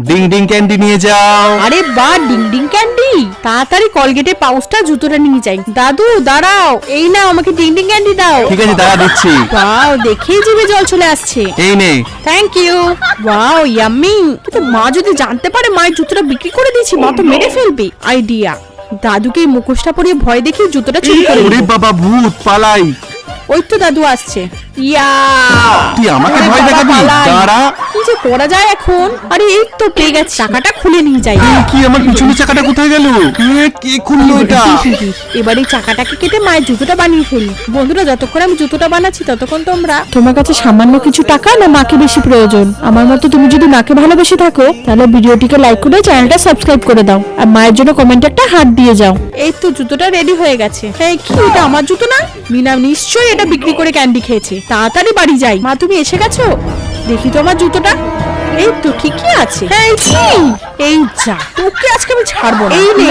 Ding ding candy নিয়ে যাও। আরে বাহ, ডিং ডিং ক্যান্ডি। তাড়াতাড়ি কলগেটে পাউচটা জুতোটা নিয়ে যাই। দাদু দাঁড়াও, এই নাও আমাকে ডিং ডিং ক্যান্ডি দাও। ঠিক আছে দাঁড়া দিচ্ছি। ওয়াও, দেখেই জিভে জল চলে আসছে। এই নে। Thank you. Wow yummy. কিন্তু মা যদি জানতে পারে মায়ের জুতোটা বিক্রি করে দিয়েছি, মা তো মেরে ফেলবে। আইডিয়া, দাদুকে এই মুখোশটা পরিয়ে ভয় দেখিয়ে জুতোটা চুরি করে ওরে নেব। বাবা, ভূত, পালাই। ওই তো দাদু আসছে। ইয়া, তুই আমাকে ওরে ভয় বাবা, দেখাবি? পালাই। দাঁড়া। কি যে করা যায় এখন? আরে এই তো পেয়ে গেছি, টাকাটা খুলে নিয়ে যাই। কি আমার পিছনের চাকাটা কোথায় গেল? কে খুললো এটা? এবার এই চাকাটাকে কেটে মায়ের জুতোটা বানিয়ে ফেলি। বন্ধুরা, যতক্ষণ আমি জুতোটা বানাচ্ছি ততক্ষণ তোমরা, তোমার কাছে সামান্য কিছু টাকা না মাকে বেশি প্রয়োজন? আমার মতো তুমি যদি মাকে ভালোবেসে থাকো তাহলে ভিডিওটিকে লাইক করে চ্যানেলটা সাবস্ক্রাইব করে দাও আর মায়ের জন্য কমেন্টে একটা হাত দিয়ে যাও। এই তো জুতোটা রেডি হয়ে গেছে। এই কি, এটা আমার জুতো না? মিনা নিশ্চয়ই এটা বিক্রি করে ক্যান্ডি খেয়েছে। তাড়াতাড়ি বাড়ি যাই। মা তুমি এসে গেছো? দেখি তো আমার জুতোটা। এই তো ঠিকই আছে। এই যা, তোকে আজকে আমি ছাড়বো না। এই নে।